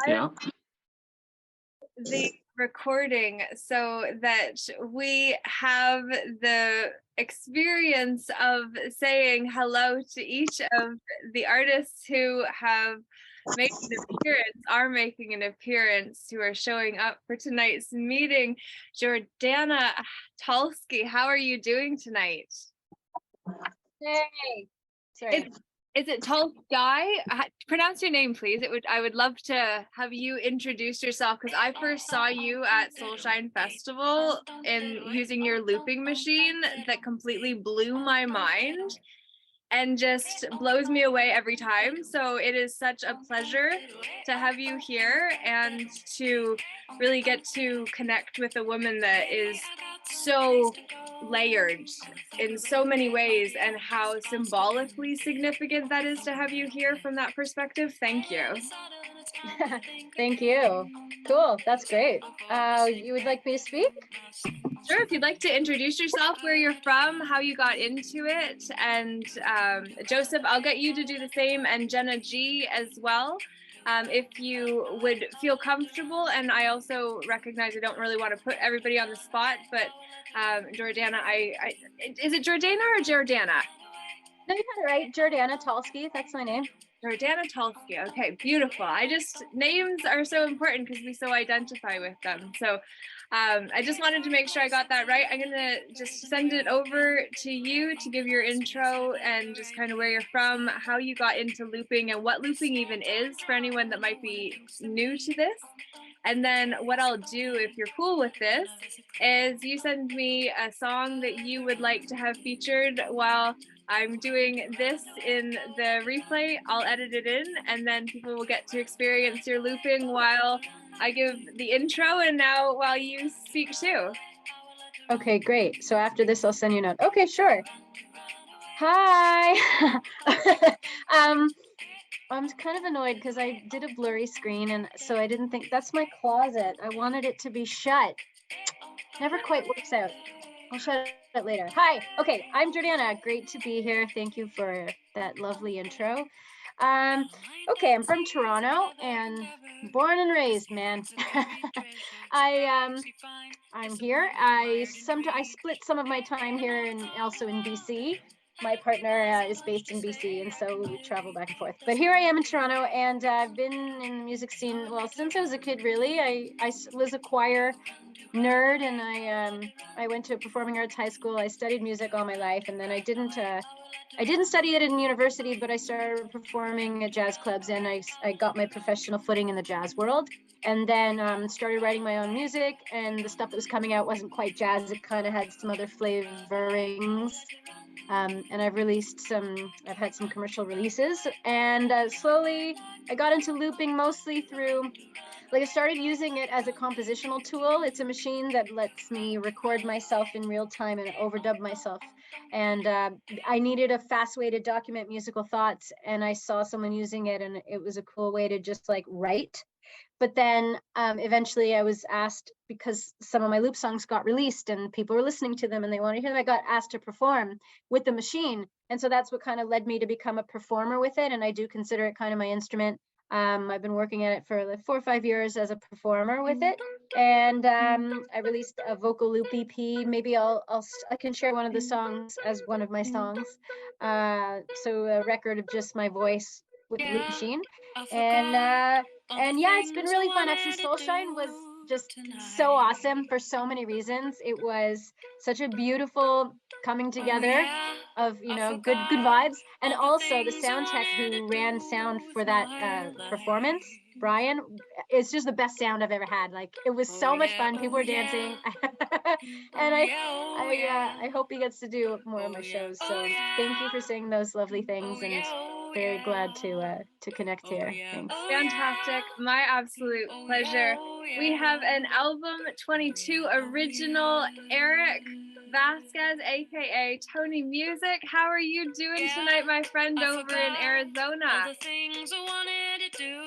Yeah. The recording so that we have the experience of saying hello to each of the artists who have made an appearance, are making an appearance, who are showing up for tonight's meeting. Jordana Talsky, how are you doing tonight? Hey, sorry. Is it Talsky? Pronounce your name, please. I would love to have you introduce yourself, because I first saw you at Soulshine Festival and using your looping machine that completely blew my mind and just blows me away every time. So it is such a pleasure to have you here and to really get to connect with a woman that is so layered in so many ways, and how symbolically significant that is to have you here from that perspective. Thank you. Thank you. Cool. That's great. You would like me to speak? Sure, if you'd like to introduce yourself, where you're from, how you got into it, and Joseph, I'll get you to do the same, and Jenna G as well, if you would feel comfortable. And I also recognize I don't really want to put everybody on the spot, but Jordana, is it Jordana or Jordana? No, you got it right. Jordana Talsky, that's my name. Jordana Talsky. Okay, beautiful. Names are so important because we so identify with them. So I just wanted to make sure I got that right. I'm gonna just send it over to you to give your intro and just kind of where you're from, how you got into looping, and what looping even is for anyone that might be new to this. And then what I'll do, if you're cool with this, is you send me a song that you would like to have featured while I'm doing this in the replay. I'll edit it in, and then people will get to experience your looping while I give the intro, and now while you speak too. Okay, great. So after this, I'll send you a note. Okay, sure. Hi. I'm kind of annoyed because I did a blurry screen, and so I didn't think that's my closet. I wanted it to be shut. Never quite works out. I'll shut it later. Hi. Okay, I'm Jordana. Great to be here. Thank you for that lovely intro. Okay, I'm from Toronto and born and raised, man. I'm here. I split some of my time here and also in BC. My partner is based in BC, and so we travel back and forth. But here I am in Toronto, and I've been in the music scene, well, since I was a kid, really. I was a choir nerd, and I went to performing arts high school. I studied music all my life, and then I didn't study it in university, but I started performing at jazz clubs, and I got my professional footing in the jazz world, and then started writing my own music, and the stuff that was coming out wasn't quite jazz. It kind of had some other flavorings. And I've had some commercial releases, and slowly I got into looping, mostly through, I started using it as a compositional tool. It's a machine that lets me record myself in real time and overdub myself. And I needed a fast way to document musical thoughts, and I saw someone using it, and it was a cool way to just write. But then eventually I was asked, because some of my loop songs got released and people were listening to them and they wanted to hear them, I got asked to perform with the machine. And so that's what kind of led me to become a performer with it. And I do consider it kind of my instrument. I've been working at it for 4 or 5 years as a performer with it. And I released a vocal loop EP. Maybe I can share one of the songs as one of my songs. So a record of just my voice with the loop machine. And yeah, it's been really fun. Actually, Soulshine was just so awesome for so many reasons. It was such a beautiful coming together of, good vibes. And also the sound tech who ran sound for that performance, Brian, it's just the best sound I've ever had. It was so much fun. People were dancing. And I hope he gets to do more of my shows. So thank you for saying those lovely things, and very glad to connect here. Thanks. Fantastic. My absolute pleasure. We have an Album22 original, Eric Vasquez, aka Tony Music. How are you doing tonight, my friend over in Arizona?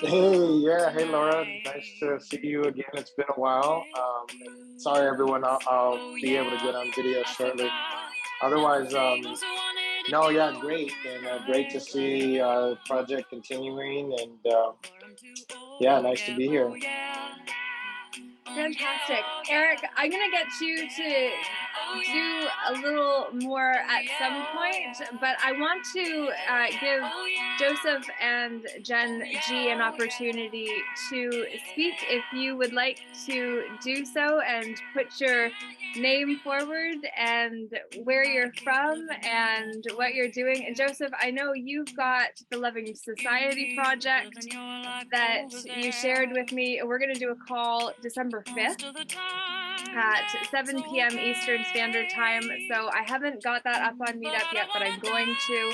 Hey Laura, nice to see you again. It's been a while. Sorry everyone, I'll be able to get on video shortly. Otherwise, No, yeah, great, and great to see project continuing, and yeah, nice to be here. Fantastic. Eric, I'm going to get you to do a little more at some point, but I want to give Joseph and Jen G an opportunity to speak if you would like to do so, and put your name forward and where you're from and what you're doing. And Joseph, I know you've got the Loving Society project that you shared with me. We're going to do a call December 5th at 7 p.m. Eastern Standard Time. So I haven't got that up on Meetup yet, but I'm going to.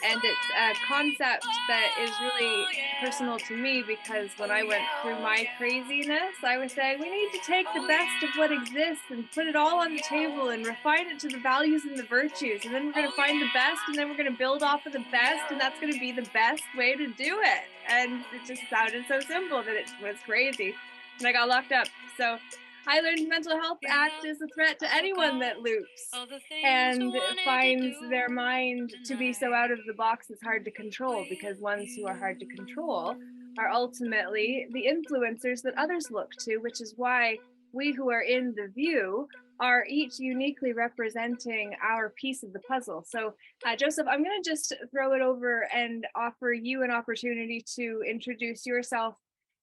And it's a concept that is really personal to me, because when I went through my craziness, I was saying we need to take the best of what exists and put it all on the table and refine it to the values and the virtues. And then we're going to find the best, and then we're going to build off of the best, and that's going to be the best way to do it. And it just sounded so simple that it was crazy. And I got locked up. So I learned mental health act is a threat to anyone that loops and finds their mind to be so out of the box it's hard to control, because ones who are hard to control are ultimately the influencers that others look to, which is why we who are in the view are each uniquely representing our piece of the puzzle. So Joseph, I'm going to just throw it over and offer you an opportunity to introduce yourself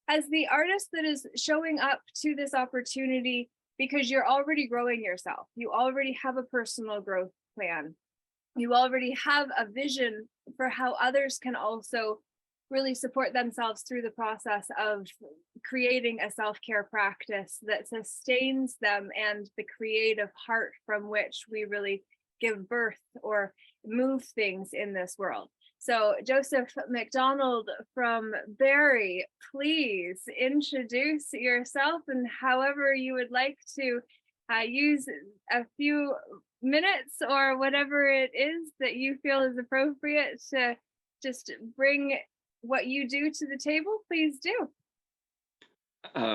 as the artist that is showing up to this opportunity, because you're already growing yourself. You already have a personal growth plan. You already have a vision for how others can also really support themselves through the process of creating a self-care practice that sustains them, and the creative heart from which we really give birth or move things in this world. So Joseph McDonald from Barrie, please introduce yourself, and however you would like to use a few minutes or whatever it is that you feel is appropriate to just bring what you do to the table, please do.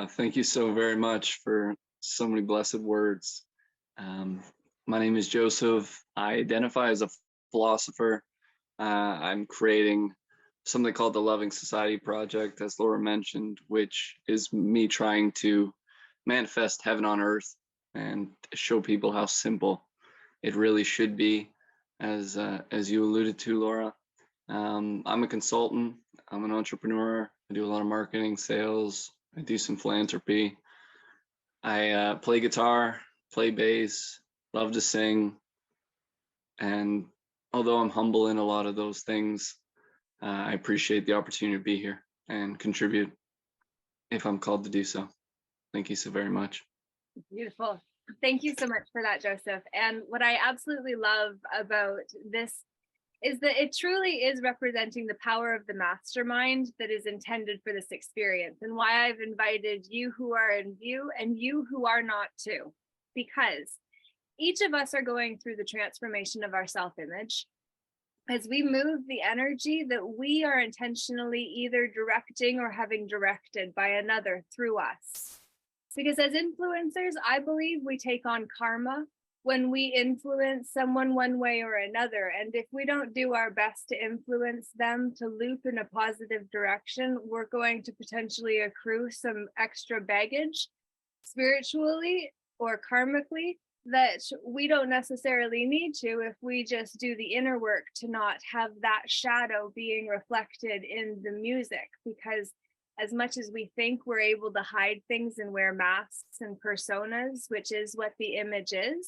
Thank you so very much for so many blessed words. My name is Joseph. I identify as a philosopher. I'm creating something called the Loving Society project, as Laura mentioned, which is me trying to manifest heaven on earth and show people how simple it really should be, as you alluded to, Laura. I'm a consultant. I'm an entrepreneur. I do a lot of marketing, sales. I do some philanthropy. I play guitar, play bass, love to sing, and although I'm humble in a lot of those things, I appreciate the opportunity to be here and contribute if I'm called to do so. Thank you so very much. Beautiful. Thank you so much for that, Joseph. And what I absolutely love about this is that it truly is representing the power of the mastermind that is intended for this experience, and why I've invited you who are in view and you who are not too, because each of us are going through the transformation of our self-image as we move the energy that we are intentionally either directing or having directed by another through us. Because as influencers, I believe we take on karma when we influence someone one way or another. And if we don't do our best to influence them to loop in a positive direction, we're going to potentially accrue some extra baggage spiritually or karmically that we don't necessarily need to, if we just do the inner work to not have that shadow being reflected in the music. Because as much as we think we're able to hide things and wear masks and personas, which is what the image is,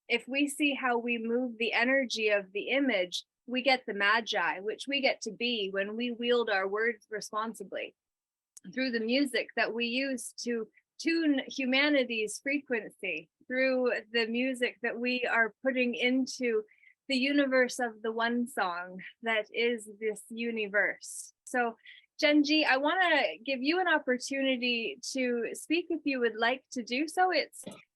if we see how we move the energy of the image, we get the magi, which we get to be when we wield our words responsibly through the music that we use to tune humanity's frequency, through the music that we are putting into the universe of the one song that is this universe. So Genji, I want to give you an opportunity to speak if you would like to do so.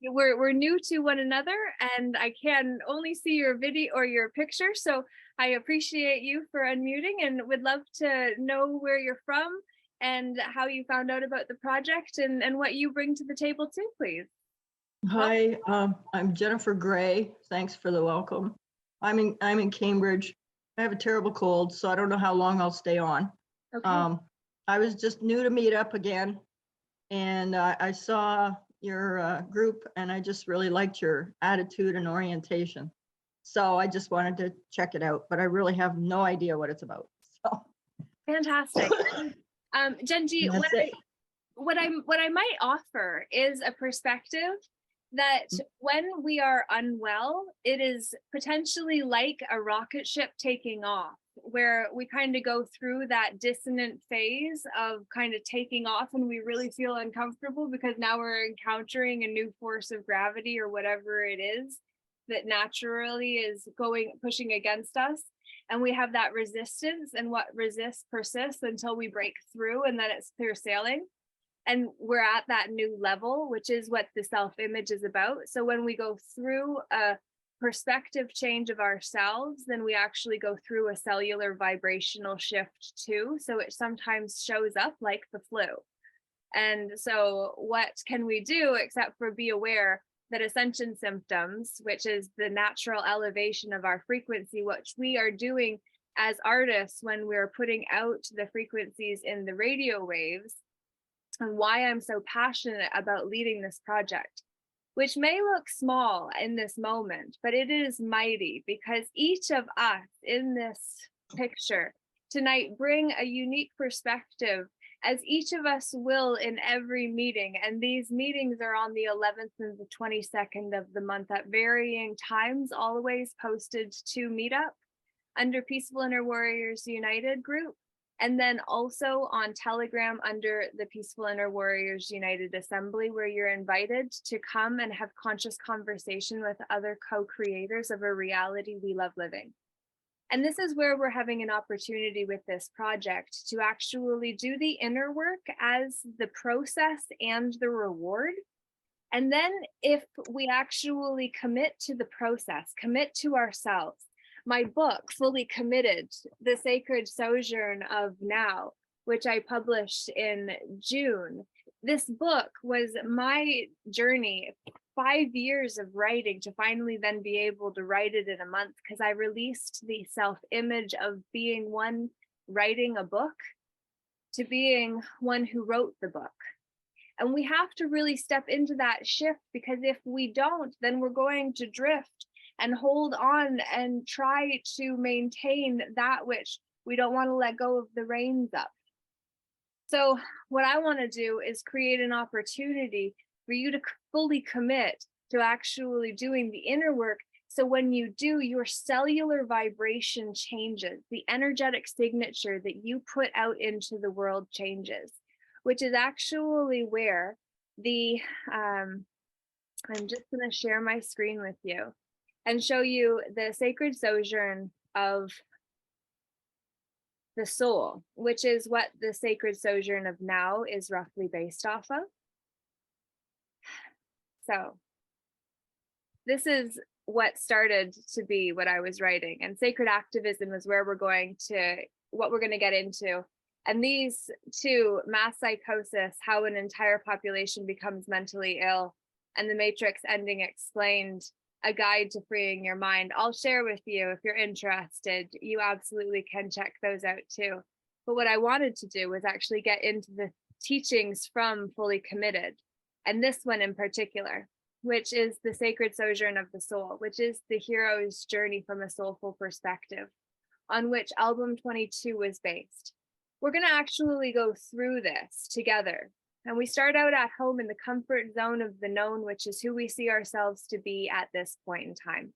We're new to one another, and I can only see your video or your picture, so I appreciate you for unmuting, and would love to know where you're from and how you found out about the project, and what you bring to the table too, please. Hi, I'm Jennifer Gray. Thanks for the welcome. I'm in Cambridge. I have a terrible cold, so I don't know how long I'll stay on. Okay. I was just new to Meetup again, and I saw your group, and I just really liked your attitude and orientation. So I just wanted to check it out, but I really have no idea what it's about. So Fantastic. Genji, that's it. what I might offer is a perspective that when we are unwell, it is potentially like a rocket ship taking off, where we kind of go through that dissonant phase of kind of taking off, and we really feel uncomfortable because now we're encountering a new force of gravity or whatever it is that naturally is pushing against us. And we have that resistance, and what resists persists until we break through, and then it's clear sailing. And we're at that new level, which is what the self-image is about. So when we go through a perspective change of ourselves, then we actually go through a cellular vibrational shift too. So it sometimes shows up like the flu. And so what can we do except for be aware that ascension symptoms, which is the natural elevation of our frequency, which we are doing as artists when we're putting out the frequencies in the radio waves, and why I'm so passionate about leading this project, which may look small in this moment, but it is mighty, because each of us in this picture tonight bring a unique perspective, as each of us will in every meeting. And these meetings are on the 11th and the 22nd of the month at varying times, always posted to Meetup under Peaceful Inner Warriors United group. And then also on Telegram under the Peaceful Inner Warriors United Assembly, where you're invited to come and have conscious conversation with other co-creators of a reality we love living. And this is where we're having an opportunity with this project to actually do the inner work as the process and the reward. And then if we actually commit to the process, commit to ourselves, my book, Fully Committed, The Sacred Sojourn of Now, which I published in June. This book was my journey, 5 years of writing to finally then be able to write it in a month, because I released the self-image of being one writing a book to being one who wrote the book. And we have to really step into that shift, because if we don't, then we're going to drift and hold on and try to maintain that which we don't want to let go of the reins of. So what I want to do is create an opportunity for you to fully commit to actually doing the inner work. So when you do, your cellular vibration changes, the energetic signature that you put out into the world changes, which is actually where the, I'm just going to share my screen with you and show you the sacred sojourn of the soul, which is what the sacred sojourn of now is roughly based off of. So this is what started to be what I was writing, and sacred activism is where what we're going to get into. And these two, mass psychosis, how an entire population becomes mentally ill, and the Matrix ending explained, a guide to freeing your mind. I'll share with you if you're interested. You absolutely can check those out too. But what I wanted to do was actually get into the teachings from Fully Committed, and this one in particular, which is the sacred sojourn of the soul, which is the hero's journey from a soulful perspective, on which Album23 was based. We're going to actually go through this together. And we start out at home in the comfort zone of the known, which is who we see ourselves to be at this point in time.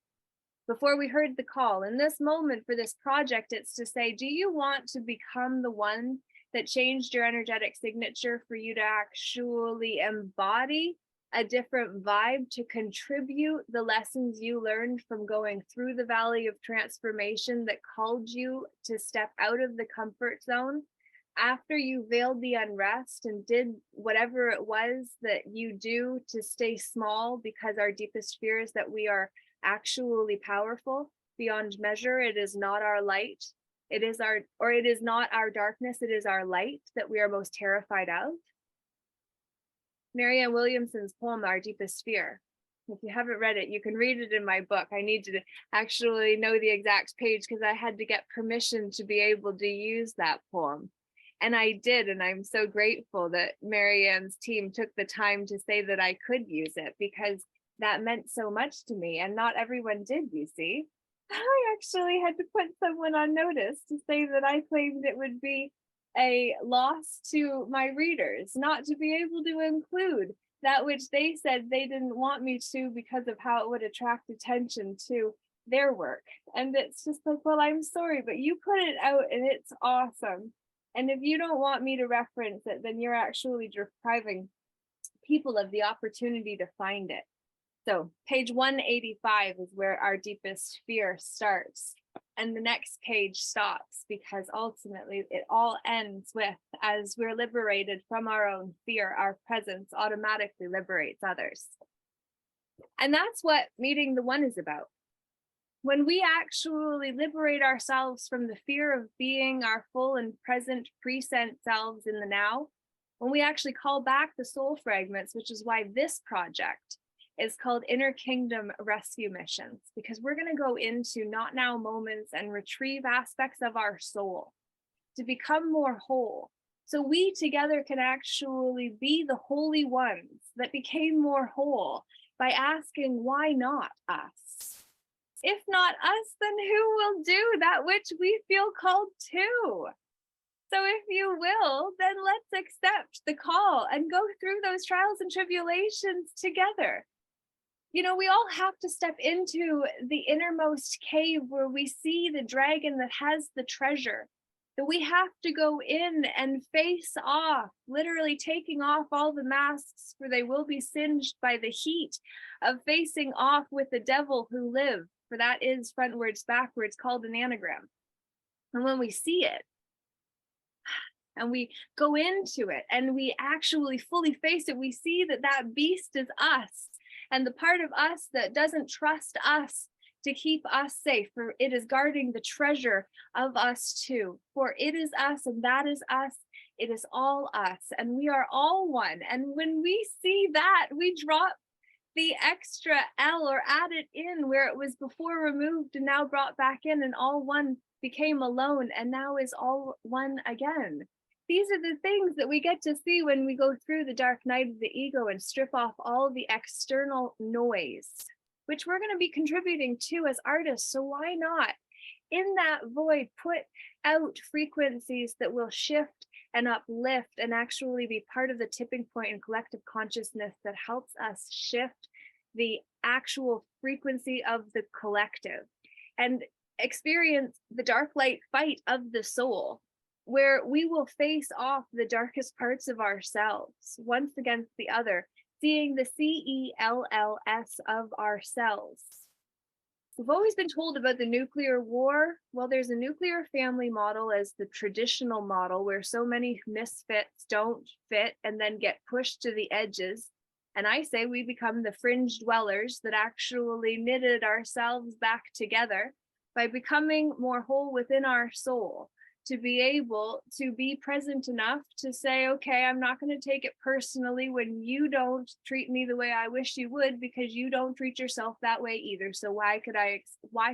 Before we heard the call, in this moment for this project, it's to say, do you want to become the one that changed your energetic signature for you to actually embody a different vibe, to contribute the lessons you learned from going through the valley of transformation that called you to step out of the comfort zone? After you veiled the unrest and did whatever it was that you do to stay small, because our deepest fear is that we are actually powerful beyond measure. It is not our light. It is not our darkness. It is our light that we are most terrified of. Marianne Williamson's poem, Our Deepest Fear. If you haven't read it, you can read it in my book. I need to actually know the exact page because I had to get permission to be able to use that poem. And I did, and I'm so grateful that Marianne's team took the time to say that I could use it, because that meant so much to me, and not everyone did, you see. I actually had to put someone on notice to say that I claimed it would be a loss to my readers not to be able to include that which they said they didn't want me to because of how it would attract attention to their work. And it's just like, well, I'm sorry, but you put it out and it's awesome. And if you don't want me to reference it, then you're actually depriving people of the opportunity to find it. So page 185 is where our deepest fear starts. And the next page stops, because ultimately it all ends with, as we're liberated from our own fear, our presence automatically liberates others. And that's what meeting the one is about. When we actually liberate ourselves from the fear of being our full and present present selves in the now, when we actually call back the soul fragments, which is why this project is called Inner Kingdom Rescue Missions, because we're going to go into not now moments and retrieve aspects of our soul to become more whole. So we together can actually be the holy ones that became more whole by asking, why not us? If not us, then who will do that which we feel called to? So if you will, then let's accept the call and go through those trials and tribulations together. You know, we all have to step into the innermost cave where we see the dragon that has the treasure. That we have to go in and face off, literally taking off all the masks, for they will be singed by the heat of facing off with the devil who live, for that is frontwards, backwards, called an anagram. And when we see it, and we go into it, and we actually fully face it, we see that that beast is us. And the part of us that doesn't trust us to keep us safe, for it is guarding the treasure of us too. For it is us, and that is us. It is all us, and we are all one. And when we see that, we drop the extra L or add it in where it was before removed and now brought back in, and all one became alone and now is all one again. These are the things that we get to see when we go through the dark night of the ego and strip off all the external noise, which we're going to be contributing to as artists. So why not, in that void, put out frequencies that will shift and uplift and actually be part of the tipping point in collective consciousness that helps us shift the actual frequency of the collective and experience the dark light fight of the soul, where we will face off the darkest parts of ourselves once against the other, seeing the CELLS of ourselves. We've always been told about the nuclear war. Well, there's a nuclear family model as the traditional model, where so many misfits don't fit and then get pushed to the edges. And I say we become the fringe dwellers that actually knitted ourselves back together by becoming more whole within our soul, to be able to be present enough to say, okay, I'm not going to take it personally when you don't treat me the way I wish you would, because you don't treat yourself that way either. So why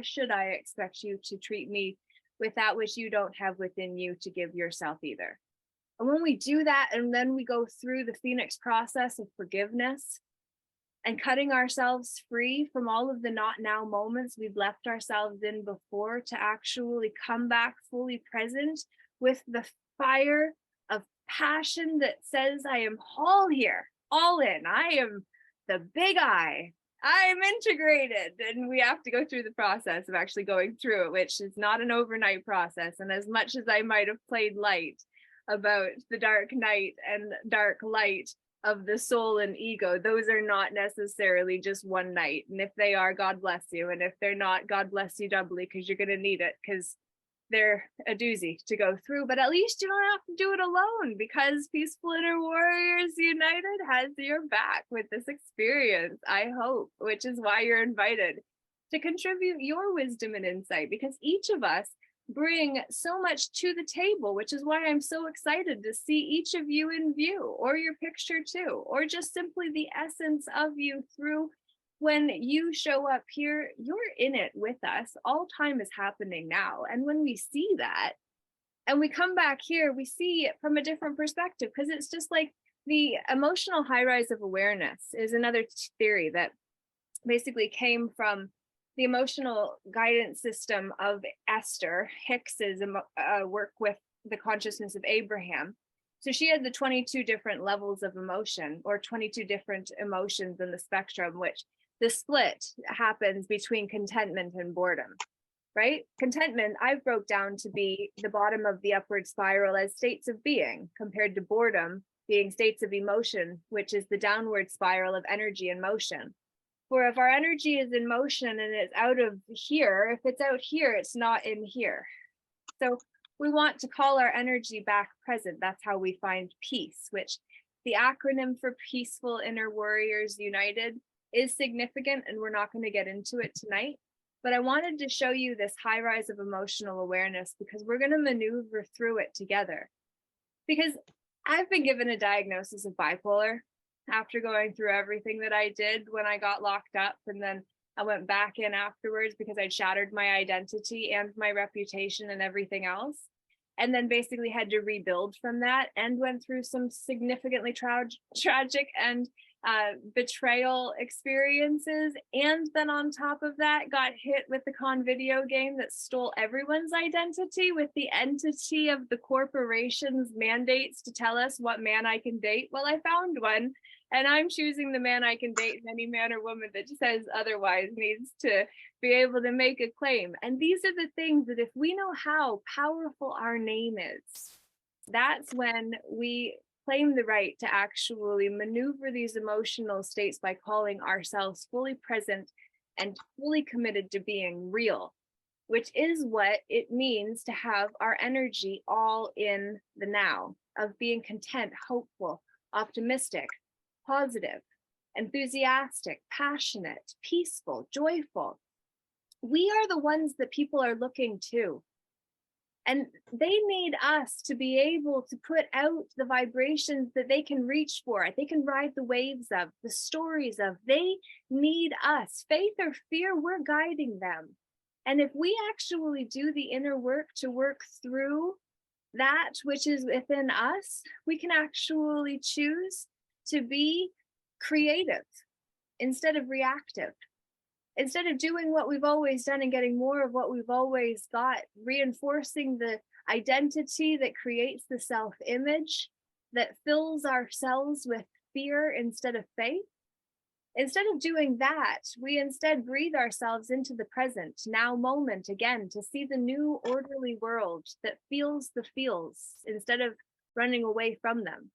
should I expect you to treat me with that which you don't have within you to give yourself either? And when we do that, and then we go through the Phoenix process of forgiveness and cutting ourselves free from all of the not now moments we've left ourselves in before, to actually come back fully present with the fire of passion that says, I am all here, all in. I am the big I. I'm integrated. And we have to go through the process of actually going through it, which is not an overnight process. And as much as I might have played light about the dark night and dark light of the soul and ego, those are not necessarily just one night. And if they are, God bless you. And if they're not, God bless you doubly, because you're going to need it, because they're a doozy to go through. But at least you don't have to do it alone, because Peaceful Inner Warriors United has your back with this experience, I hope, which is why you're invited to contribute your wisdom and insight, because each of us bring so much to the table, which is why I'm so excited to see each of you in view, or your picture too, or just simply the essence of you through when you show up here, you're in it with us. All time is happening now. And when we see that and we come back here, we see it from a different perspective, because it's just like the emotional high rise of awareness is another theory that basically came from the emotional guidance system of Esther Hicks's work with the consciousness of Abraham. So she had the 22 different levels of emotion, or 22 different emotions in the spectrum, which the split happens between contentment and boredom, right? Contentment, I've broke down to be the bottom of the upward spiral as states of being, compared to boredom being states of emotion, which is the downward spiral of energy and motion. For if our energy is in motion and it's out of here, if it's out here, it's not in here. So we want to call our energy back present. That's how we find peace, which the acronym for Peaceful Inner Warriors United is significant, and we're not going to get into it tonight. But I wanted to show you this high rise of emotional awareness because we're going to maneuver through it together. Because I've been given a diagnosis of bipolar after going through everything that I did when I got locked up, and then I went back in afterwards because I'd shattered my identity and my reputation and everything else, and then basically had to rebuild from that, and went through some significantly tragic and betrayal experiences. And then on top of that, got hit with the con video game that stole everyone's identity, with the entity of the corporation's mandates to tell us what man I can date. Well, I found one, and I'm choosing the man I can date, and any man or woman that says otherwise needs to be able to make a claim. And these are the things that, if we know how powerful our name is, that's when we claim the right to actually maneuver these emotional states by calling ourselves fully present and fully committed to being real, which is what it means to have our energy all in the now, of being content, hopeful, optimistic, positive, enthusiastic, passionate, peaceful, joyful. We are the ones that people are looking to. And they need us to be able to put out the vibrations that they can reach for, they can ride the waves of, the stories of. They need us. Faith or fear, we're guiding them. And if we actually do the inner work to work through that which is within us, we can actually choose to be creative instead of reactive. Instead of doing what we've always done and getting more of what we've always got, reinforcing the identity that creates the self-image that fills ourselves with fear instead of faith. Instead of doing that, we instead breathe ourselves into the present, now moment again, to see the new orderly world that feels the feels instead of running away from them.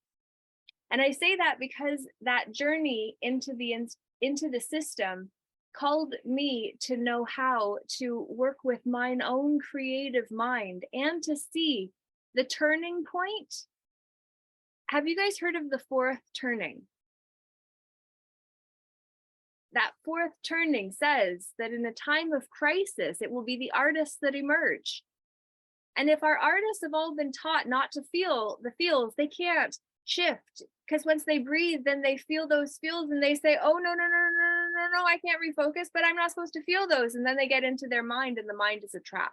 And I say that because that journey into the system called me to know how to work with mine own creative mind and to see the turning point. Have you guys heard of the fourth turning? That fourth turning says that in a time of crisis, it will be the artists that emerge. And if our artists have all been taught not to feel the feels, they can't shift, because once they breathe, then they feel those feels and they say, oh, no, I can't refocus, but I'm not supposed to feel those. And then they get into their mind, and the mind is a trap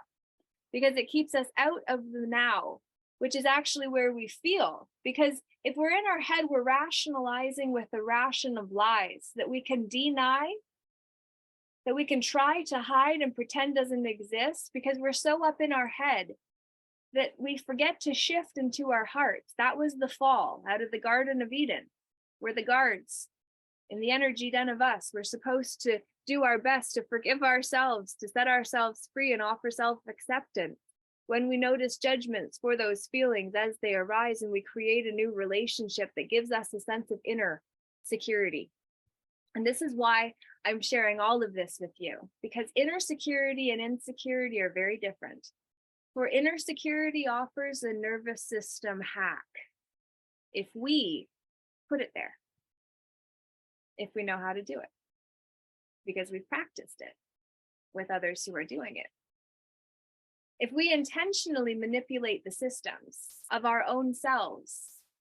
because it keeps us out of the now, which is actually where we feel. Because if we're in our head, we're rationalizing with the ration of lies that we can deny, that we can try to hide and pretend doesn't exist, because we're so up in our head that we forget to shift into our hearts. That was the fall out of the Garden of Eden. We're the guards in the energy den of us. We're supposed to do our best to forgive ourselves, to set ourselves free and offer self-acceptance. When we notice judgments for those feelings as they arise, and we create a new relationship that gives us a sense of inner security. And this is why I'm sharing all of this with you, because inner security and insecurity are very different. For inner security offers a nervous system hack if we put it there, if we know how to do it, because we've practiced it with others who are doing it. If we intentionally manipulate the systems of our own selves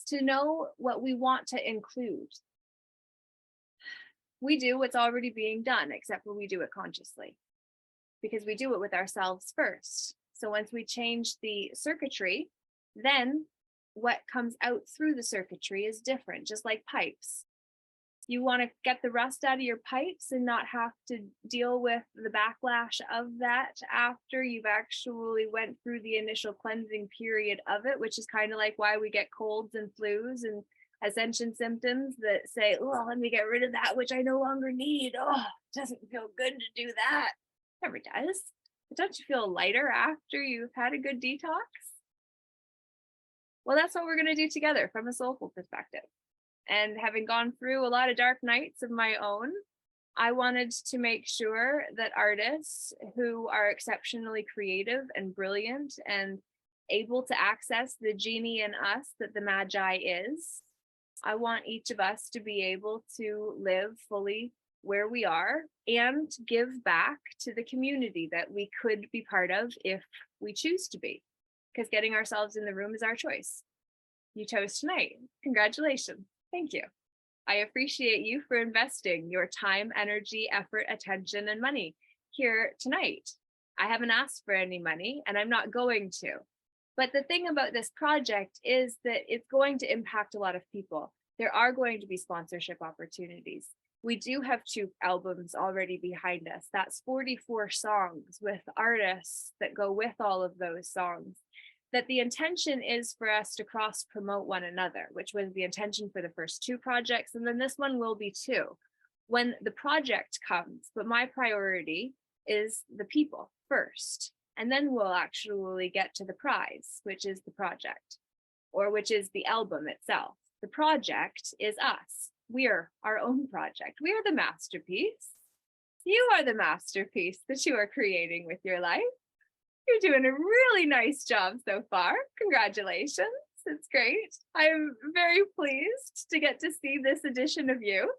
to know what we want to include, We do what's already being done, except when we do it consciously, because we do it with ourselves first. So once we change the circuitry, then what comes out through the circuitry is different, just like pipes. You want to get the rust out of your pipes and not have to deal with the backlash of that after you've actually went through the initial cleansing period of it, which is kind of like why we get colds and flus and ascension symptoms that say, oh, let me get rid of that which I no longer need. Oh, it doesn't feel good to do that. Never does. But don't you feel lighter after you've had a good detox? Well, that's what we're going to do together from a soulful perspective. And having gone through a lot of dark nights of my own, I wanted to make sure that artists who are exceptionally creative and brilliant and able to access the genie in us that the Magi is, I want each of us to be able to live fully where we are and give back to the community that we could be part of if we choose to be, because getting ourselves in the room is our choice. You chose tonight. Congratulations. Thank you. I appreciate you for investing your time, energy, effort, attention, and money here tonight. I haven't asked for any money and I'm not going to. But the thing about this project is that it's going to impact a lot of people. There are going to be sponsorship opportunities. We do have 2 albums already behind us. That's 44 songs with artists that go with all of those songs. That the intention is for us to cross promote one another, which was the intention for the first 2 projects. And then this one will be too, when the project comes. But my priority is the people first. And then we'll actually get to the prize, which is the project, or which is the album itself. The project is us. We're our own project. We are the masterpiece. You are the masterpiece that you are creating with your life. You're doing a really nice job so far. Congratulations. It's great. I'm very pleased to get to see this edition of you.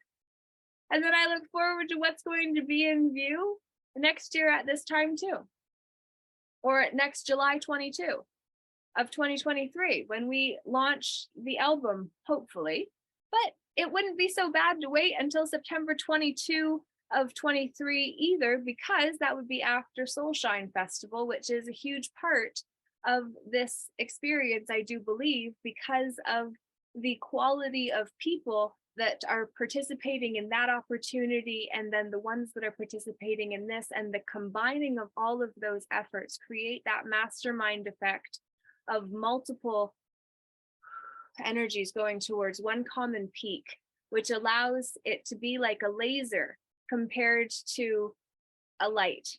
And then I look forward to what's going to be in view next year at this time too. Or next July 22 of 2023 when we launch the album, hopefully. But it wouldn't be so bad to wait until September 22 of 23 either, because that would be after Soulshine Festival, which is a huge part of this experience, I do believe, because of the quality of people that are participating in that opportunity, and then the ones that are participating in this, and the combining of all of those efforts create that mastermind effect of multiple energies going towards one common peak, which allows it to be like a laser compared to a light.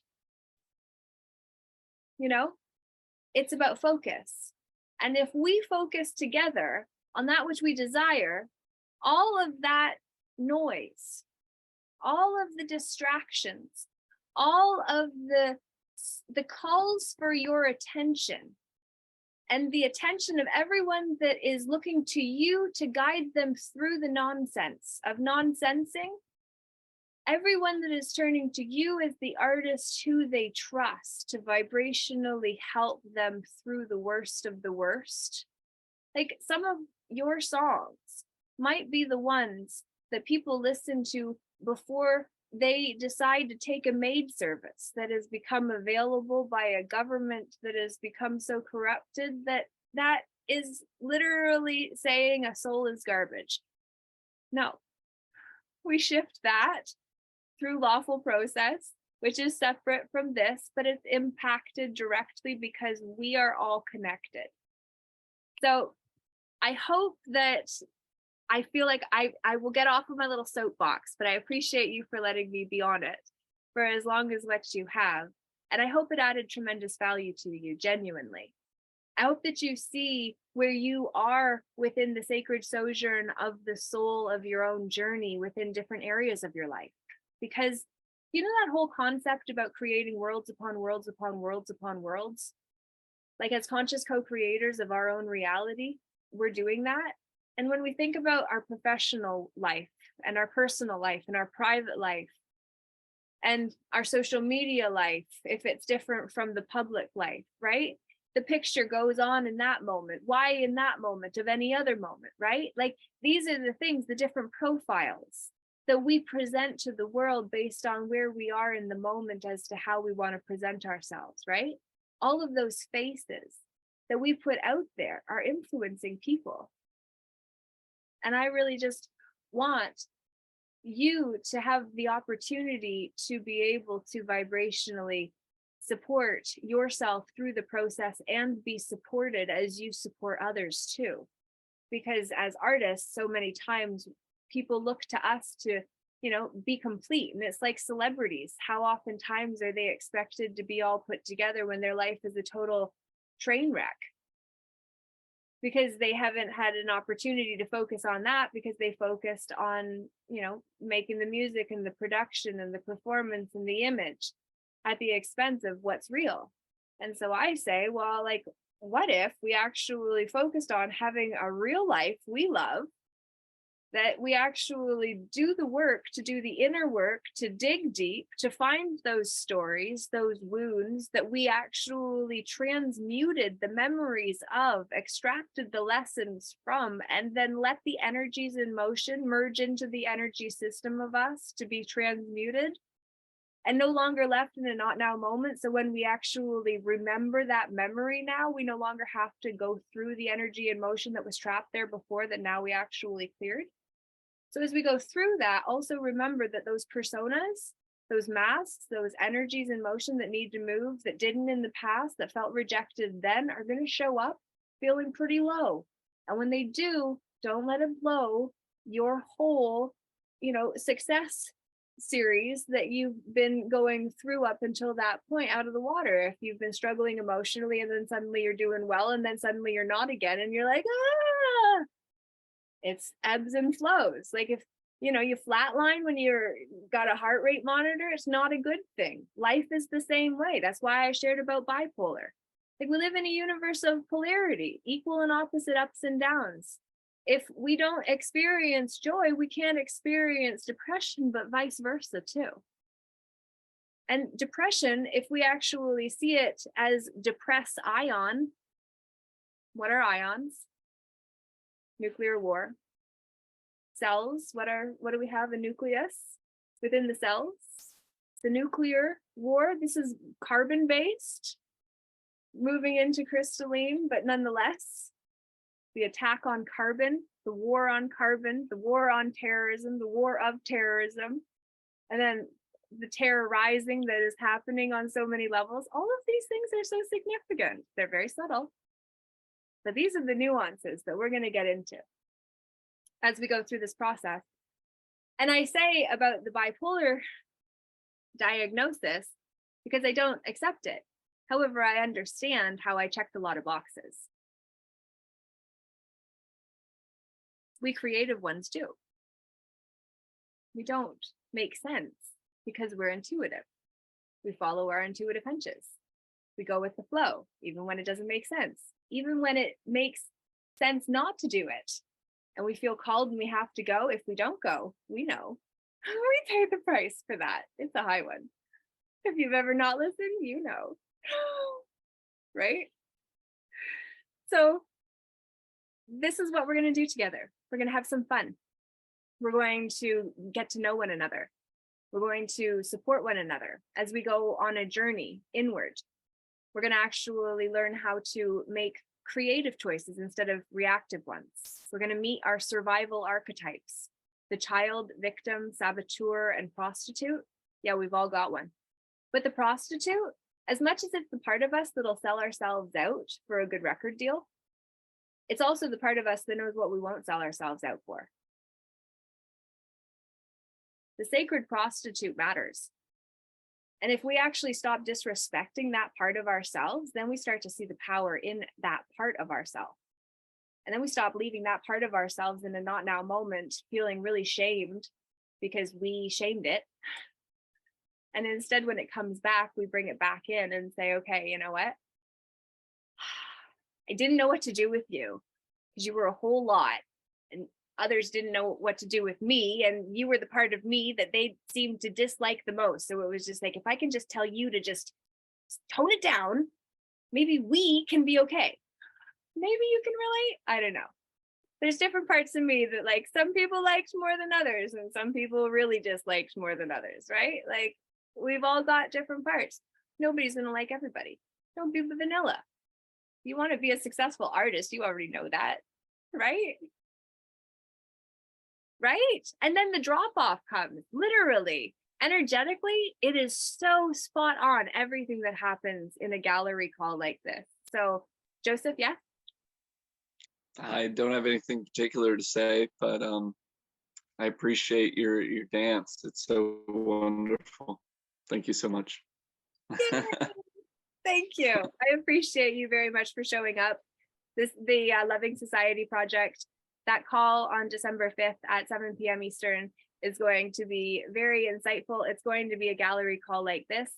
You know, it's about focus. And if we focus together on that which we desire, all of that noise, all of the distractions, all of the calls for your attention, and the attention of everyone that is looking to you to guide them through the nonsense of nonsensing, everyone that is turning to you as the artist who they trust to vibrationally help them through the worst of the worst. Like, some of your songs might be the ones that people listen to before they decide to take a maid service that has become available by a government that has become so corrupted that is literally saying a soul is garbage. No, we shift that through lawful process, which is separate from this, but it's impacted directly because we are all connected. So I hope that I feel like I will get off of my little soapbox, but I appreciate you for letting me be on it for as long as what you have. And I hope it added tremendous value to you, genuinely. I hope that you see where you are within the sacred sojourn of the soul of your own journey within different areas of your life. Because you know that whole concept about creating worlds upon worlds upon worlds upon worlds? Like, as conscious co-creators of our own reality, we're doing that. And when we think about our professional life and our personal life and our private life and our social media life, if it's different from the public life, right? The picture goes on in that moment. Why in that moment of any other moment, right? Like, these are the things, the different profiles that we present to the world based on where we are in the moment as to how we want to present ourselves, right? All of those faces that we put out there are influencing people. And I really just want you to have the opportunity to be able to vibrationally support yourself through the process and be supported as you support others too. Because as artists, so many times people look to us to, you know, be complete. And it's like celebrities. How oftentimes are they expected to be all put together when their life is a total train wreck? Because they haven't had an opportunity to focus on that, because they focused on, you know, making the music and the production and the performance and the image at the expense of what's real. And so I say, well, like, what if we actually focused on having a real life we love, that we actually do the work, to do the inner work, to dig deep, to find those stories, those wounds, that we actually transmuted the memories of, extracted the lessons from, and then let the energies in motion merge into the energy system of us to be transmuted and no longer left in a not now moment. So when we actually remember that memory now, we no longer have to go through the energy and motion that was trapped there before, that now we actually cleared. So as we go through that, also remember that those personas, those masks, those energies in motion that need to move, that didn't in the past, that felt rejected then, are going to show up feeling pretty low. And when they do, don't let it blow your whole, you know, success series that you've been going through up until that point out of the water. If you've been struggling emotionally and then suddenly you're doing well and then suddenly you're not again, and you're like, ah, it's ebbs and flows. Like if, you know, you flatline when you're got a heart rate monitor, it's not a good thing. Life is the same way. That's why I shared about bipolar. Like we live in a universe of polarity, equal and opposite ups and downs. If we don't experience joy, we can't experience depression, but vice versa too. And depression, if we actually see it as depress ion, what are ions? Nuclear war. Cells, what do we have? A nucleus within the cells. The nuclear war, this is carbon based, moving into crystalline, but nonetheless, the attack on carbon, the war on carbon, the war on terrorism, the war of terrorism, and then the terrorizing that is happening on so many levels. All of these things are so significant. They're very subtle. But these are the nuances that we're going to get into as we go through this process. And I say about the bipolar diagnosis because I don't accept it. However, I understand how I checked a lot of boxes. We creative ones do. We don't make sense because we're intuitive. We follow our intuitive hunches. We go with the flow, even when it doesn't make sense, even when it makes sense not to do it. And we feel called and we have to go. If we don't go, we know. We pay the price for that. It's a high one. If you've ever not listened, you know. Right? So this is what we're going to do together. We're going to have some fun. We're going to get to know one another. We're going to support one another as we go on a journey inward. We're going to actually learn how to make creative choices instead of reactive ones. We're going to meet our survival archetypes, the child, victim, saboteur, and prostitute. Yeah, we've all got one. But the prostitute, as much as it's the part of us that'll sell ourselves out for a good record deal, it's also the part of us that knows what we won't sell ourselves out for. The sacred prostitute matters. And if we actually stop disrespecting that part of ourselves, then we start to see the power in that part of ourselves. And then we stop leaving that part of ourselves in a not now moment, feeling really shamed because we shamed it. And instead, when it comes back, we bring it back in and say, okay, you know what? I didn't know what to do with you because you were a whole lot. And others didn't know what to do with me, and you were the part of me that they seemed to dislike the most. So it was just like, if I can just tell you to just tone it down, maybe we can be okay. Maybe you can relate. I don't know. there's different parts of me that like some people liked more than others, and some people really disliked more than others, right? Like we've all got different parts. Nobody's gonna like everybody. Don't be vanilla. If you want to be a successful artist, you already know that, right? Right? And then the drop off comes, literally. Energetically, it is so spot on, everything that happens in a gallery call like this. So, Joseph, yeah? I don't have anything particular to say, but I appreciate your dance. It's so wonderful. Thank you so much. Thank you. I appreciate you very much for showing up. The Loving Society project, that call on December 5th at 7 p.m. Eastern is going to be very insightful. It's going to be a gallery call like this,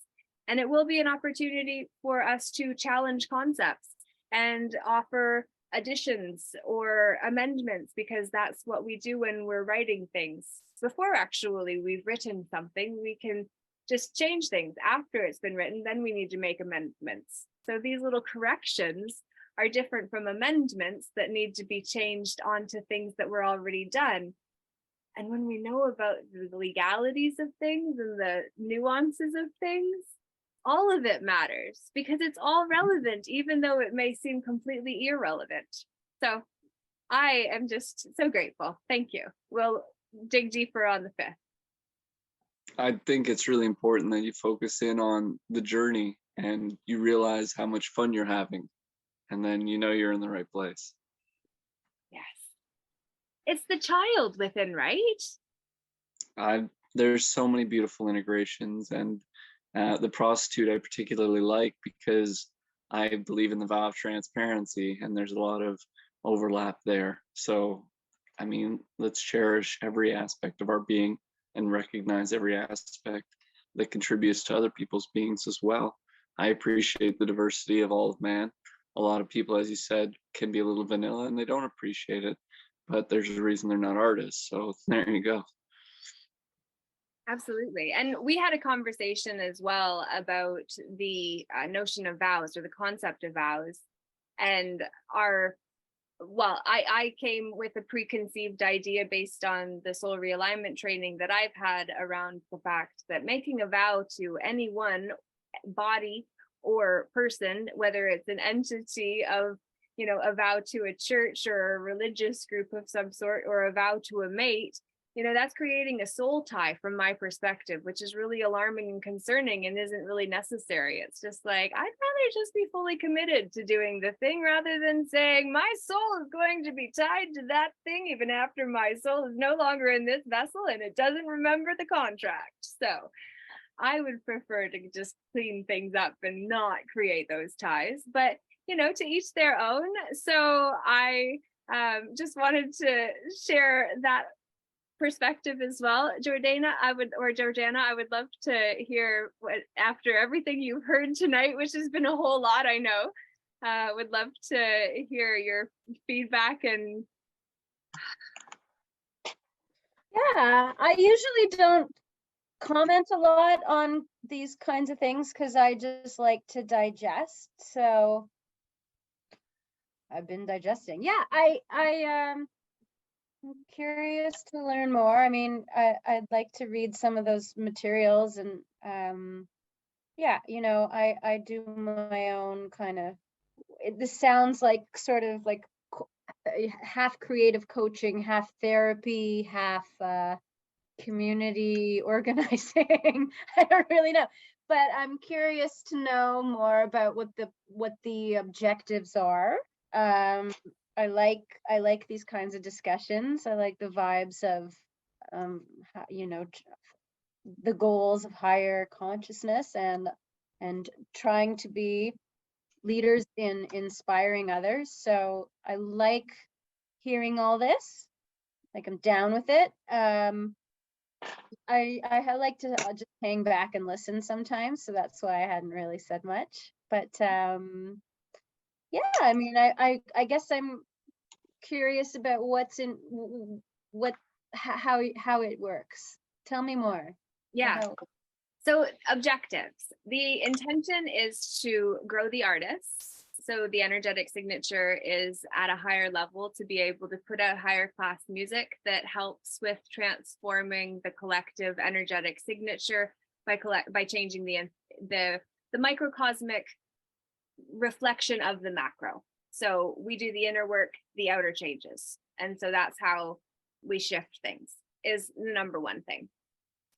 and it will be an opportunity for us to challenge concepts and offer additions or amendments, because that's what we do when we're writing things. Before actually we've written something, we can just change things. After it's been written, then we need to make amendments. So these little corrections are different from amendments that need to be changed onto things that were already done. And when we know about the legalities of things and the nuances of things, all of it matters because it's all relevant, even though it may seem completely irrelevant. So I am just so grateful. Thank you. We'll dig deeper on the 5th. I think it's really important that you focus in on the journey and you realize how much fun you're having, and then you know you're in the right place. Yes. It's the child within, right? There's so many beautiful integrations, and the prostitute I particularly like because I believe in the vow of transparency, and there's a lot of overlap there. So, I mean, let's cherish every aspect of our being and recognize every aspect that contributes to other people's beings as well. I appreciate the diversity of all of man. A lot of people, as you said, can be a little vanilla and they don't appreciate it, but there's a reason they're not artists. So there you go. Absolutely. And we had a conversation as well about the notion of vows, or the concept of vows. And I came with a preconceived idea based on the soul realignment training that I've had around the fact that making a vow to any one body or person, whether it's an entity of, a vow to a church or a religious group of some sort, or a vow to a mate, that's creating a soul tie from my perspective, which is really alarming and concerning and isn't really necessary. It's just like, I'd rather just be fully committed to doing the thing rather than saying my soul is going to be tied to that thing even after my soul is no longer in this vessel and it doesn't remember the contract. So I would prefer to just clean things up and not create those ties, but to each their own. So I just wanted to share that perspective as well. Jordana, I would love to hear what, after everything you've heard tonight, which has been a whole lot, I know, would love to hear your feedback. And yeah, I usually don't comment a lot on these kinds of things because I just like to digest. So I've been digesting. Yeah, I'm curious to learn more. I mean, I'd like to read some of those materials, and yeah, I do my own kind of, this sounds like sort of like half creative coaching, half therapy, half community organizing. I don't really know, but I'm curious to know more about what the objectives are. I like these kinds of discussions. I like the vibes of the goals of higher consciousness and trying to be leaders in inspiring others. So I like hearing all this. Like, I'm down with it. I like to just hang back and listen sometimes, so that's why I hadn't really said much. But yeah, I mean, I guess I'm curious about how it works. Tell me more. yeah. So objectives. The intention is to grow the artists. So the energetic signature is at a higher level to be able to put out higher class music that helps with transforming the collective energetic signature by changing the microcosmic reflection of the macro. So we do the inner work, the outer changes. And so that's how we shift things, is the number one thing.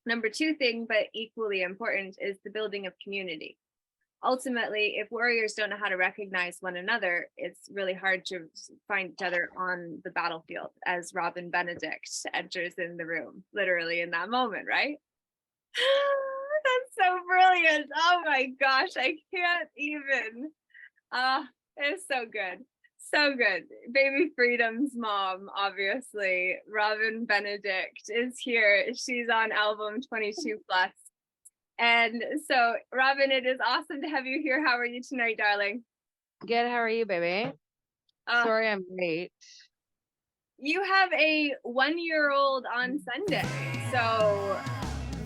Number two thing, but equally important, is the building of community. Ultimately, if warriors don't know how to recognize one another, it's really hard to find each other on the battlefield, as Robin Benedict enters in the room, literally in that moment, right? That's so brilliant. Oh my gosh, I can't even. It's so good. So good. Baby Freedom's mom, obviously, Robin Benedict, is here. She's on Album23 Plus. And so, Robin, it is awesome to have you here. How are you tonight, darling? Good. How are you, baby? Sorry, I'm late. You have a 1-year-old on Sunday. So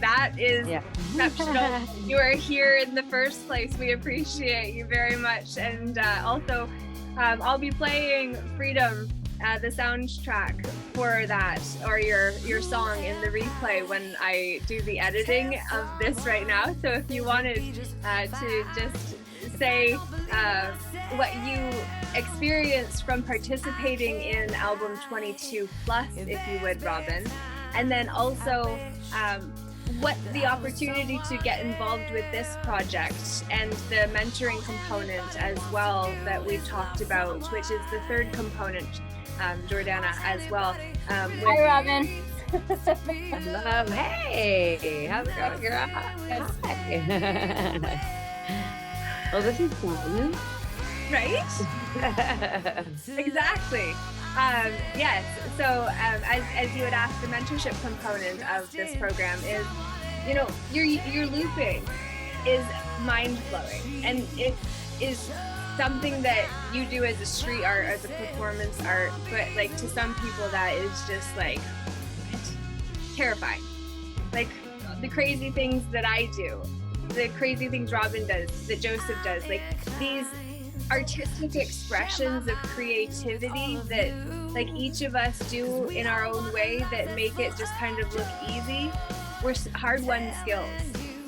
that is exceptional. You are here in the first place. We appreciate you very much. And also, I'll be playing Freedom, the soundtrack for that, or your song in the replay when I do the editing of this right now. So if you wanted to just say what you experienced from participating in Album23 Plus, if you would, Robin, and then also what the opportunity to get involved with this project and the mentoring component as well that we've talked about, which is the third component, Jordana, as well. Hi, Robin. Hello. Hey, how's it going, girl? Well, this is fun. Right? Exactly. Yes. So as you had asked, the mentorship component of this program is, you know, your looping is mind-blowing, and it is something that you do as a street art, as a performance art, but like to some people that is just like terrifying. Like the crazy things that I do, the crazy things Robin does, that Joseph does, like these artistic expressions of creativity that like each of us do in our own way that make it just kind of look easy, were hard-won skills.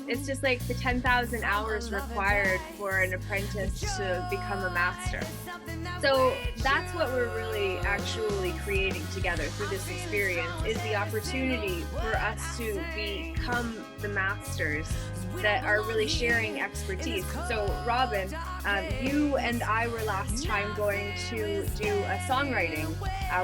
It's just like the 10,000 hours required for an apprentice to become a master. So that's what we're really actually creating together through this experience, is the opportunity for us to become the masters that are really sharing expertise. So Robin, you and I were last time going to do a songwriting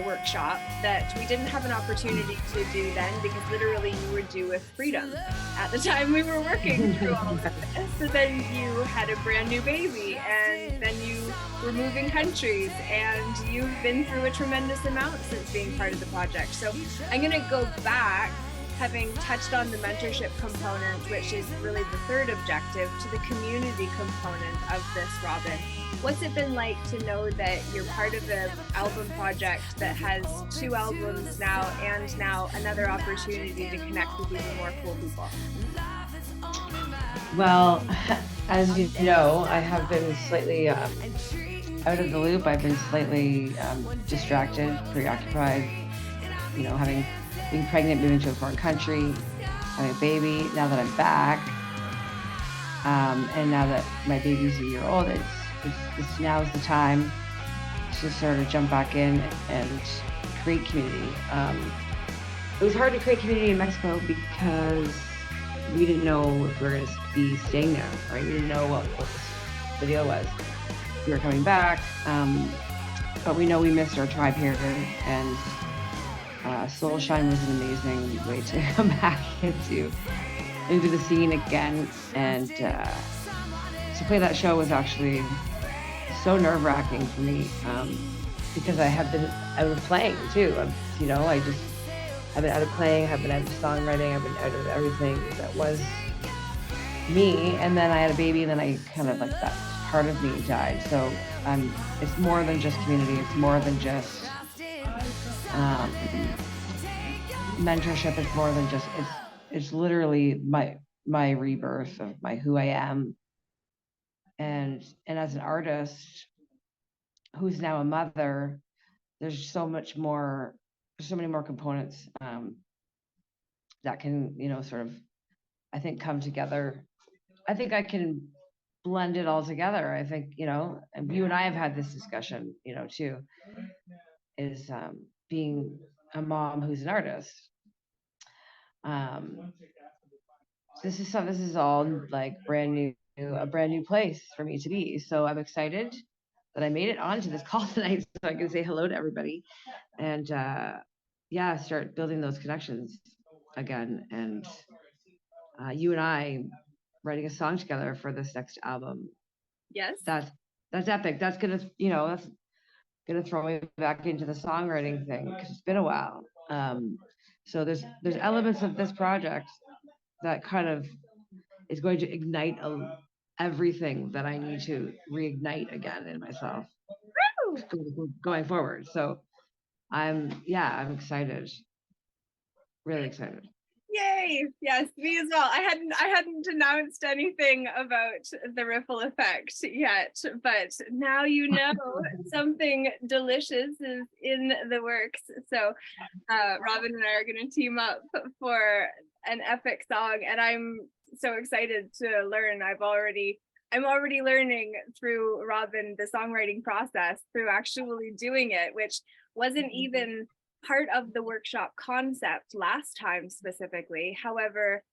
workshop that we didn't have an opportunity to do then, because literally you were due with Freedom at the time we were working through all of this. So then you had a brand new baby, and then you were moving countries, and you've been through a tremendous amount since being part of the project. So I'm gonna go back, having touched on the mentorship component, which is really the third objective, to the community component of this, Robin. What's it been like to know that you're part of an album project that has 2 albums now, and now another opportunity to connect with even more cool people? Well, as you know, I have been slightly out of the loop. I've been slightly distracted, preoccupied, you know, being pregnant, moving to a foreign country, having a baby. Now that I'm back, and now that my baby's a year old, it's now's the time to sort of jump back in and create community. It was hard to create community in Mexico because we didn't know if we were going to be staying there, right? We didn't know what the deal was. We were coming back, but we know we missed our tribe here, and Soulshine was an amazing way to come back into the scene again, and to play that show was actually so nerve-wracking for me, because I have been out of playing too. You know, I've been out of playing, I've been out of songwriting, I've been out of everything that was me, and then I had a baby, and then I kind of like that part of me died. So it's more than just community, it's more than just mentorship. It's more than just, it's literally my rebirth of who I am, and as an artist, who's now a mother, there's so much more, so many more components that can, sort of, I think, come together. I think I can blend it all together. I think, and you and I have had this discussion, too, is being a mom who's an artist. This is all like a brand new place for me to be. So I'm excited that I made it onto this call tonight so I can say hello to everybody and start building those connections again. And you and I writing a song together for this next album. Yes. That's epic. That's gonna throw me back into the songwriting thing because it's been a while. So there's elements of this project that kind of is going to ignite everything that I need to reignite again in myself going forward. So I'm excited, really excited. Yay! Yes, me as well. I hadn't announced anything about the ripple effect yet, but now something delicious is in the works. So Robin and I are going to team up for an epic song, and I'm so excited to learn. I'm already learning through Robin the songwriting process through actually doing it, which wasn't even part of the workshop concept last time specifically. However,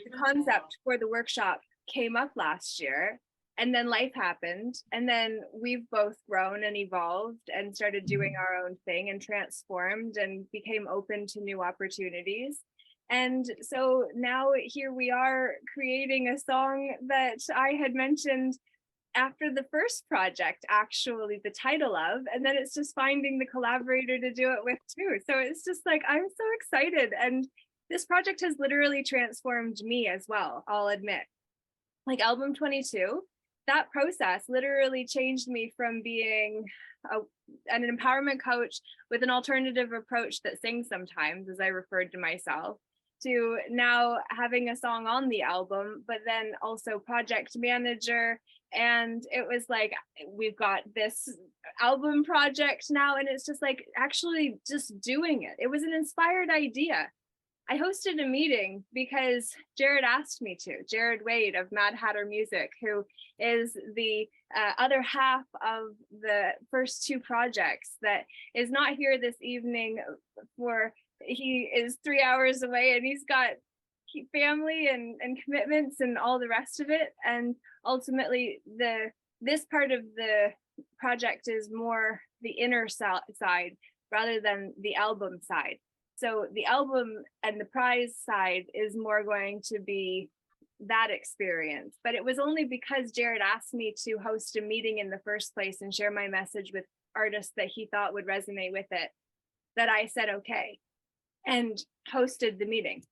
the concept for the workshop came up last year, and then life happened, and then we've both grown and evolved and started doing our own thing and transformed and became open to new opportunities. And so now here we are creating a song that I had mentioned after the first project, actually the title of, and then it's just finding the collaborator to do it with too. So it's just like, I'm so excited. And this project has literally transformed me as well, I'll admit. Like Album22, that process literally changed me from being an empowerment coach with an alternative approach that sings sometimes, as I referred to myself, to now having a song on the album, but then also project manager. And it was like, we've got this album project now, and it's just like actually just doing it. It was an inspired idea. I hosted a meeting because Jared asked me to. Jared Wade of Mad Hatter Music, who is the other half of the first two projects, that is not here this evening he is 3 hours away, and he's got family and commitments and all the rest of it. And ultimately this part of the project is more the inner side rather than the album side. So the album and the prize side is more going to be that experience. But it was only because Jared asked me to host a meeting in the first place and share my message with artists that he thought would resonate with it, that I said okay and hosted the meeting,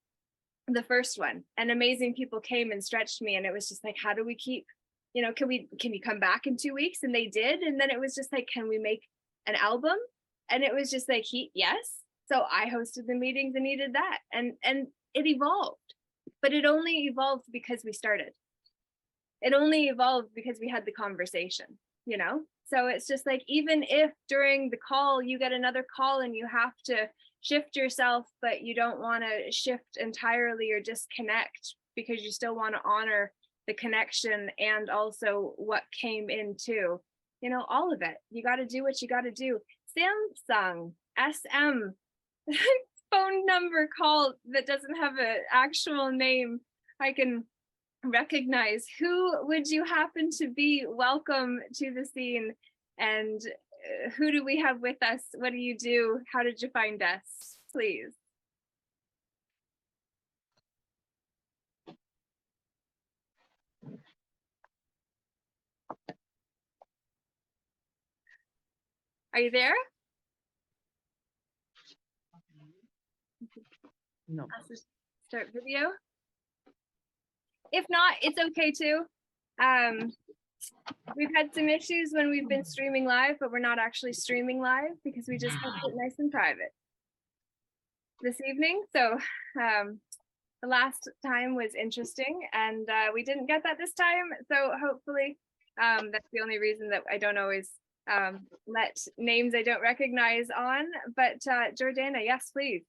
the first one. And amazing people came and stretched me, and it was just like, how do we keep, can you come back in 2 weeks? And they did. And then it was just like, can we make an album? And it was just like, yes. So I hosted the meetings and he did that, and it evolved. But it only evolved because we started. It only evolved because we had the conversation, So it's just like, even if during the call you get another call and you have to shift yourself, but you don't want to shift entirely or disconnect, because you still want to honor the connection and also what came into, all of it. You got to do what you got to do. Samsung SM phone number call that doesn't have an actual name I can recognize. Who would you happen to be? Welcome to the scene. And who do we have with us? What do you do? How did you find us? Please. Are you there? No. Start video. If not, it's okay too. We've had some issues when we've been streaming live, but we're not actually streaming live because we just kept it nice and private this evening. So the last time was interesting, and we didn't get that this time. So hopefully that's the only reason that I don't always let names I don't recognize on, but Jordana, yes, please.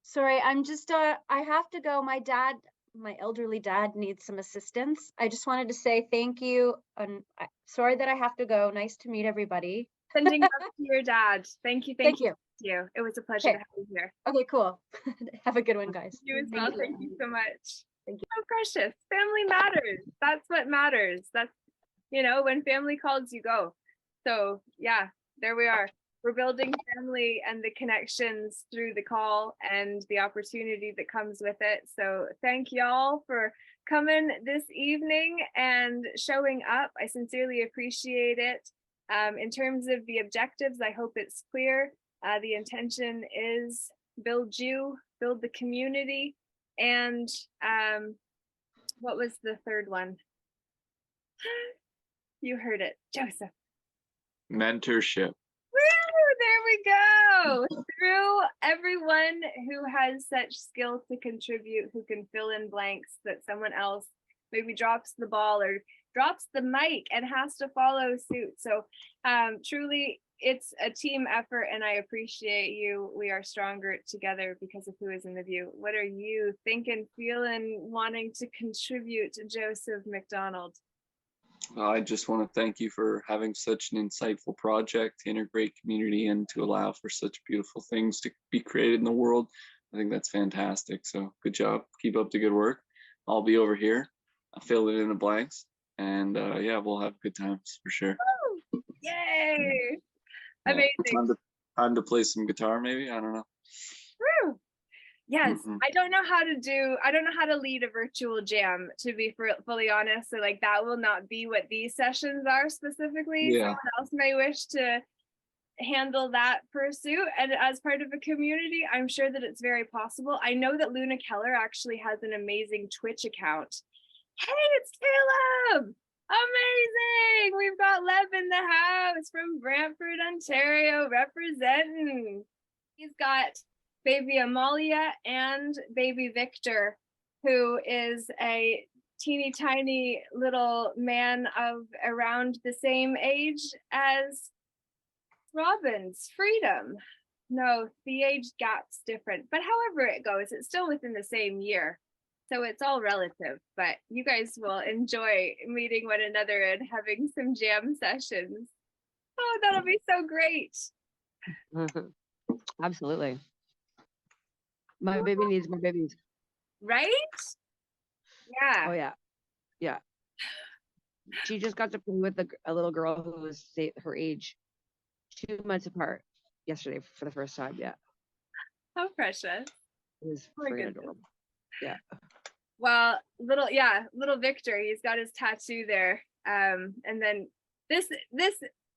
Sorry, I'm just, I have to go. My elderly dad needs some assistance. I just wanted to say thank you. And sorry that I have to go. Nice to meet everybody. Sending love to your dad. Thank you. Thank you. It was a pleasure to have you here. Okay, cool. Have a good one, guys. You as well. Thank you so much. Thank you. So precious. Family matters. That's what matters. That's, you know, when family calls, you go. So yeah, there we are. We're building family and the connections through the call and the opportunity that comes with it. So thank y'all for coming this evening and showing up. I sincerely appreciate it. In terms of the objectives, I hope it's clear. The intention is build the community, and what was the third one? You heard it, Joseph. Mentorship. Woo, there we go. Through everyone who has such skill to contribute, who can fill in blanks that someone else maybe drops the ball or drops the mic and has to follow suit. So truly, it's a team effort, and I appreciate you. We are stronger together because of who is in the view. What are you thinking, feeling, wanting to contribute to Joseph McDonald? I just want to thank you for having such an insightful project to integrate community and to allow for such beautiful things to be created in the world. I think that's fantastic. So good job. Keep up the good work. I'll be over here. I'll fill it in the blanks. And yeah, we'll have good times for sure. Oh, yay. Amazing. Time to play some guitar, maybe. I don't know. Woo. Yes, I don't know how to lead a virtual jam, to be fully honest. So like that will not be what these sessions are specifically. Yeah. Someone else may wish to handle that pursuit, and as part of a community, I'm sure that it's very possible. I know that Luna Keller actually has an amazing Twitch account. Hey, it's Caleb! Amazing! We've got Lev in the house from Brantford, Ontario, representing. He's got baby Amalia and baby Victor, who is a teeny tiny little man of around the same age as Robin's Freedom. No, the age gap's different, but however it goes, it's still within the same year. So it's all relative, but you guys will enjoy meeting one another and having some jam sessions. Oh, that'll be so great. Absolutely. My baby needs more babies. Right? Yeah. Oh yeah. Yeah. She just got to play with a little girl who was her age 2 months apart yesterday for the first time. Yeah. How precious. It was freaking adorable. Yeah. Well, little Victor, he's got his tattoo there. And then this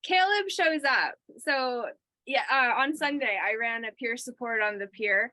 Caleb shows up. So yeah, on Sunday I ran a peer support on the pier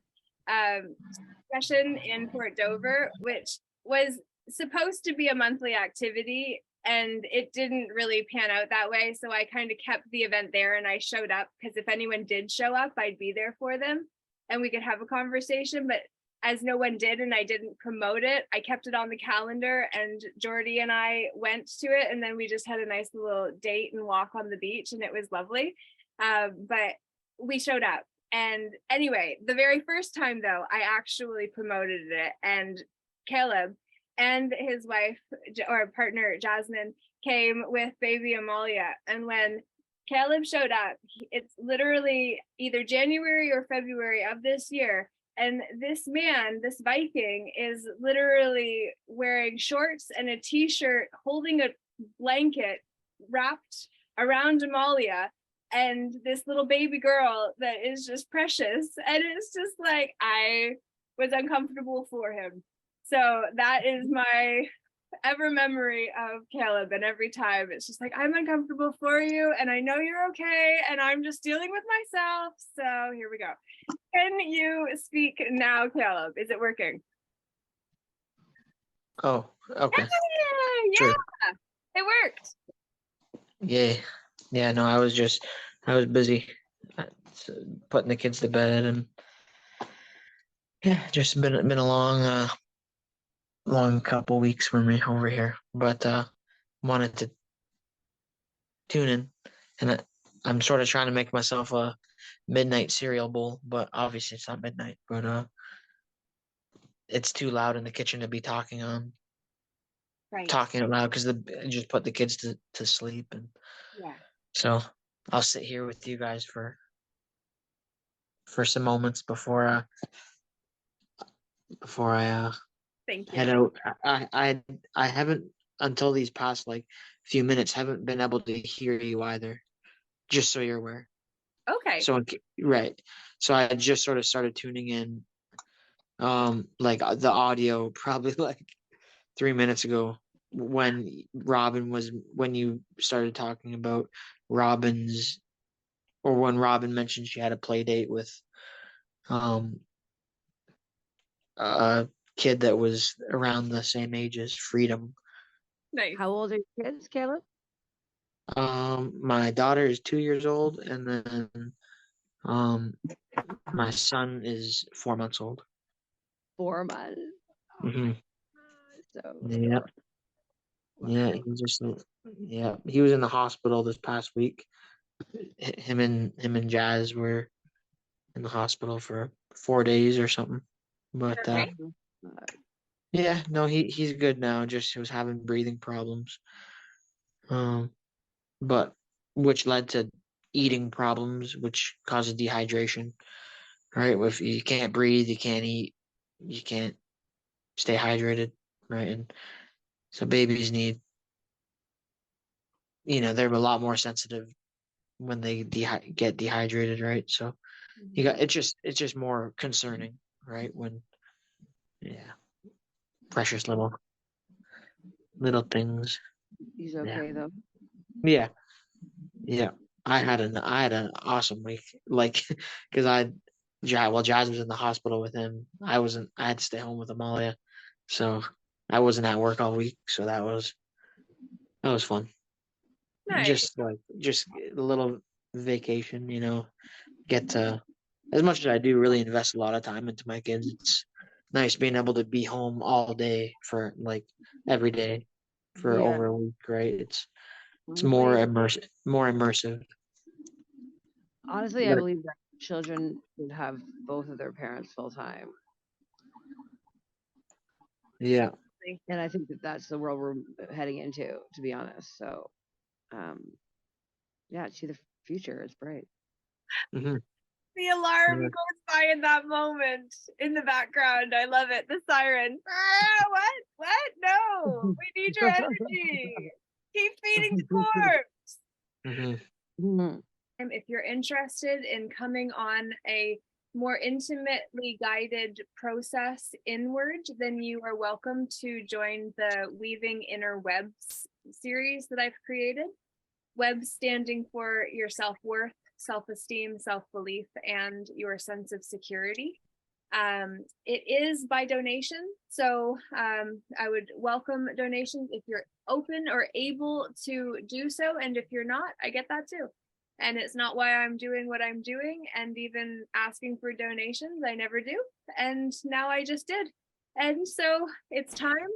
session in Port Dover, which was supposed to be a monthly activity, and it didn't really pan out that way. So I kind of kept the event there, and I showed up because if anyone did show up, I'd be there for them and we could have a conversation. But as no one did and I didn't promote it, I kept it on the calendar, and Jordy and I went to it, and then we just had a nice little date and walk on the beach, and it was lovely. But we showed up. And anyway, the very first time though, I actually promoted it, and Caleb and his wife or partner Jasmine came with baby Amalia. And when Caleb showed up, it's literally either January or February of this year, and this man, this Viking, is literally wearing shorts and a t-shirt, holding a blanket wrapped around Amalia and this little baby girl that is just precious. And it's just like, I was uncomfortable for him. So that is my ever memory of Caleb. And every time it's just like, I'm uncomfortable for you, and I know you're okay, and I'm just dealing with myself. So here we go. Can you speak now, Caleb? Is it working? Oh, okay. Yeah, Sure. It worked. Yeah, no, I was busy putting the kids to bed, and yeah, just been a long couple weeks for me over here, but wanted to tuning, and I'm sort of trying to make myself a midnight cereal bowl, but obviously it's not midnight. But it's too loud in the kitchen to be talking out loud because I just put the kids to sleep, and so I'll sit here with you guys for some moments before I Thank you. head out. I haven't, until these past like few minutes, haven't been able to hear you either. Just so you're aware. Okay. So right. So I just sort of started tuning in, like the audio probably like 3 minutes ago when you started talking about Robin's, or when Robin mentioned she had a play date with a kid that was around the same age as Freedom. Nice. How old are your kids, Caleb? My daughter is 2 years old, and then my son is 4 months old. 4 months. Mm-hmm. So Yeah. Yeah, he was in the hospital this past week. Him and Jazz were in the hospital for 4 days or something. But yeah, no, he's good now. Just he was having breathing problems. But which led to eating problems, which causes dehydration. Right? If you can't breathe, you can't eat, you can't stay hydrated, right? And so babies need, they're a lot more sensitive when they get dehydrated, right? So it's just more concerning, right? When precious little things. he's okay though. Yeah. I had an awesome week, like, because Jazz was in the hospital with him. I had to stay home with Amalia, so I wasn't at work all week. So that was fun. Nice. Just a little vacation, get to, as much as I do really invest a lot of time into my kids, it's nice being able to be home all day for like every day for over a week, right? It's more immersive. Honestly, I believe that children should have both of their parents full time. Yeah. And I think that's the world we're heading into, to be honest. So, see the future is bright. Mm-hmm. The alarm goes by in that moment in the background. I love it. The siren. What? No, we need your energy. Keep feeding the corpse. Mm-hmm. If you're interested in coming on a more intimately guided process inward, then you are welcome to join the Weaving Inner Webs series that I've created. Web standing for your self-worth, self-esteem, self-belief, and your sense of security. It is by donation, so I would welcome donations if you're open or able to do so, and if you're not, I get that too. And it's not why I'm doing what I'm doing, and even asking for donations, I never do, and now I just did. And so it's time,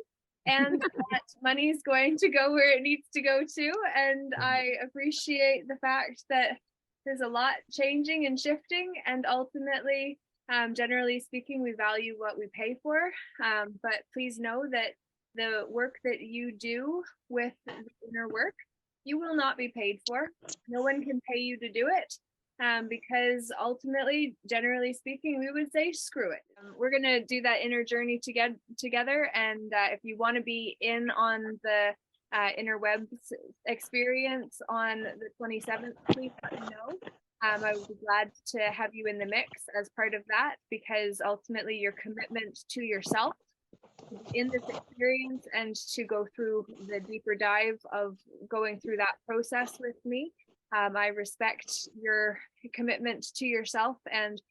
and that money is going to go where it needs to go to, and I appreciate the fact that there's a lot changing and shifting, and ultimately, generally speaking, we value what we pay for, but please know that the work that you do with the inner work, you will not be paid for. No one can pay you to do it, because ultimately, generally speaking, we would say screw it. We're going to do that inner journey together, and if you want to be in on the Inner Webs experience on the 27th, please let me know. I would be glad to have you in the mix as part of that, because ultimately your commitment to yourself in this experience and to go through the deeper dive of going through that process with me. I respect your commitment to yourself and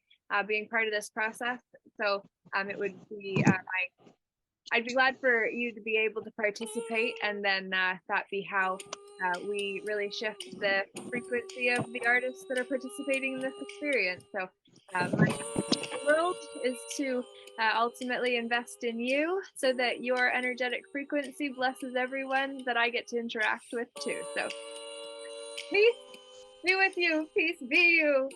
being part of this process. So it would be I'd be glad for you to be able to participate, and then that be how we really shift the frequency of the artists that are participating in this experience. So my world is to ultimately invest in you so that your energetic frequency blesses everyone that I get to interact with too. So Peace be with you. Peace be you.